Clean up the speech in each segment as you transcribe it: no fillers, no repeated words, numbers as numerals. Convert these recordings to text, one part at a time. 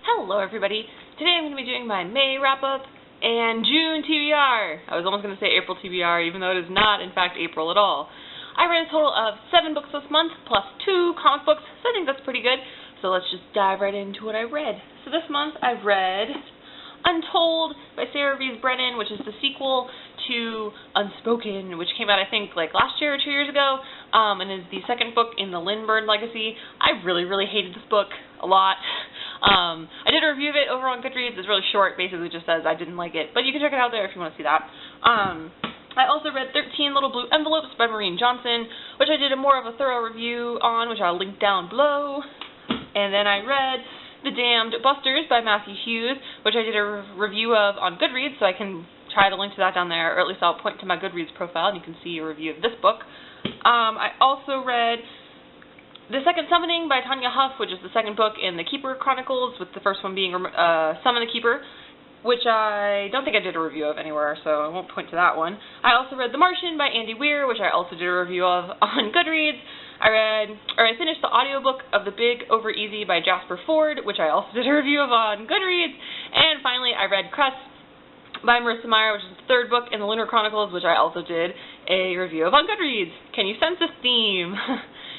Hello everybody. Today I'm going to be doing my May wrap-up and June TBR. I was almost going to say April TBR, even though it is not, in fact, April at all. I read a total of 7 books this month, plus 2 comic books, so I think that's pretty good. So let's just dive right into what I read. So this month I read Untold by Sarah Rees Brennan, which is the sequel to Unspoken, which came out, I think, like last year or 2 years ago, and is the second book in the Lindbergh legacy. I really hated this book a lot. I did a review of it over on Goodreads. It's really short, basically just says I didn't like it, but you can check it out there if you want to see that. I also read 13 Little Blue Envelopes by Maureen Johnson, which I did a more of a thorough review on, which I'll link down below. And then I read The Damned Busters by Matthew Hughes, which I did a review of on Goodreads, so I can try to link to that down there, or at least I'll point to my Goodreads profile and you can see a review of this book. I also read The Second Summoning by Tanya Huff, which is the second book in the Keeper Chronicles, with the first one being Summon the Keeper, which I don't think I did a review of anywhere, so I won't point to that one. I also read The Martian by Andy Weir, which I also did a review of on Goodreads. I finished the audiobook of The Big Over Easy by Jasper Fforde, which I also did a review of on Goodreads. And finally, I read Cress by Marissa Meyer, which is the third book in the Lunar Chronicles, which I also did a review of on Goodreads. Can you sense this theme?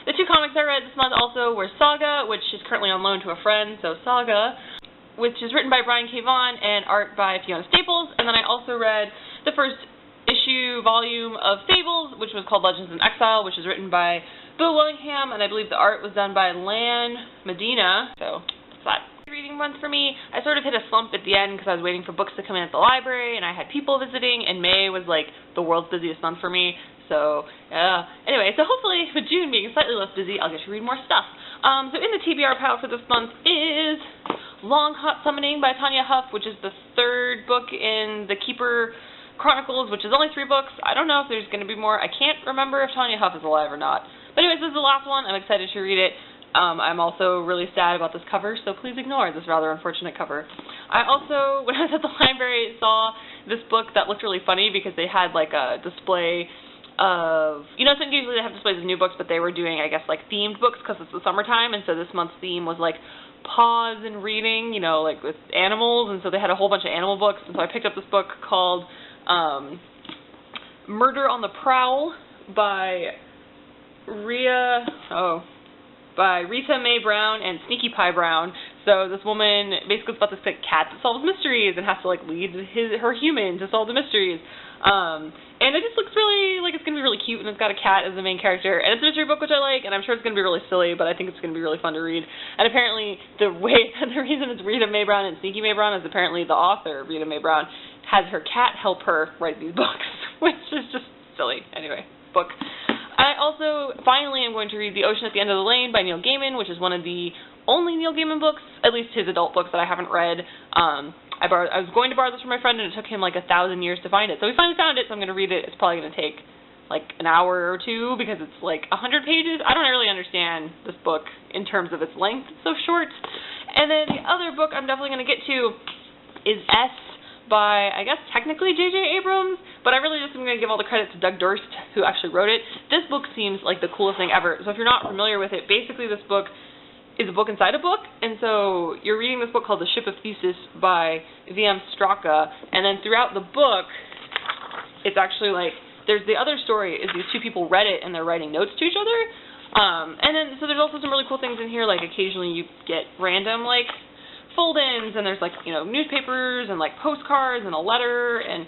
The 2 comics I read this month also were Saga, which is currently on loan to a friend, so Saga, which is written by Brian K. Vaughan and art by Fiona Staples. And then I also read the first volume of Fables, which was called Legends in Exile, which is written by Bill Willingham, and I believe the art was done by Lan Medina. So that's that. Reading month for me. I sort of hit a slump at the end because I was waiting for books to come in at the library, and I had people visiting, and May was like the world's busiest month for me. So, anyway, so hopefully with June being slightly less busy, I'll get to read more stuff. So in the TBR pile for this month is Long Hot Summoning by Tanya Huff, which is the third book in the Keeper Chronicles, which is only 3 books. I don't know if there's going to be more. I can't remember if Tanya Huff is alive or not. But anyways, this is the last one. I'm excited to read it. I'm also really sad about this cover, so please ignore this rather unfortunate cover. I also, when I was at the library, saw this book that looked really funny because they had like a display of, you know, usually they have displays of new books, but they were doing, I guess, like themed books because it's the summertime, and so this month's theme was like pause and reading, you know, like with animals, and so they had a whole bunch of animal books, and so I picked up this book called Murder on the Prowl by Rita Mae Brown and Sneaky Pie Brown. So this woman basically is about this like cat that solves mysteries and has to like lead her human to solve the mysteries. And it just looks really like it's going to be really cute, and it's got a cat as the main character. And it's a mystery book, which I like, and I'm sure it's going to be really silly, but I think it's going to be really fun to read. And apparently the reason it's Rita Mae Brown and Sneaky Mae Brown is apparently the author, Rita Mae Brown, has her cat help her write these books, which is just silly. Anyway, book. I also finally am going to read The Ocean at the End of the Lane by Neil Gaiman, which is one of the only Neil Gaiman books, at least his adult books, that I haven't read. I was going to borrow this from my friend, and it took him like 1,000 years to find it. So we finally found it, so I'm going to read it. It's probably going to take like an hour or 2 because it's like 100 pages. I don't really understand this book in terms of its length. It's so short. And then the other book I'm definitely going to get to is S by, I guess, technically J.J. Abrams, but I really just am going to give all the credit to Doug Durst, who actually wrote it. This book seems like the coolest thing ever. So if you're not familiar with it, basically this book is a book inside a book, and so you're reading this book called The Ship of Theseus by V.M. Straka, and then throughout the book, it's actually like, there's the other story is these 2 people read it, and they're writing notes to each other, and then, so there's also some really cool things in here, like occasionally you get random, like, fold-ins, and there's like, you know, newspapers and like postcards and a letter, and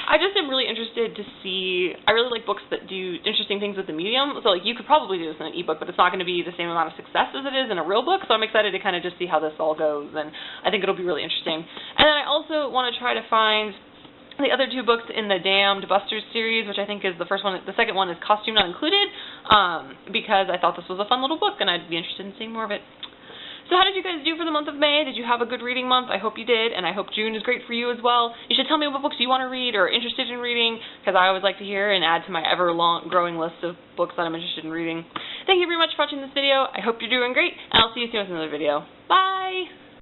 I just am really interested to see, I really like books that do interesting things with the medium, so like you could probably do this in an ebook, but it's not going to be the same amount of success as it is in a real book, so I'm excited to kind of just see how this all goes, and I think it'll be really interesting. And then I also want to try to find the other 2 books in the Damned Busters series, which I think is the first one. The second one is Costume Not Included, because I thought this was a fun little book, and I'd be interested in seeing more of it. So how did you guys do for the month of May? Did you have a good reading month? I hope you did, and I hope June is great for you as well. You should tell me what books you want to read or are interested in reading, because I always like to hear and add to my ever-growing list of books that I'm interested in reading. Thank you very much for watching this video. I hope you're doing great, and I'll see you soon with another video. Bye!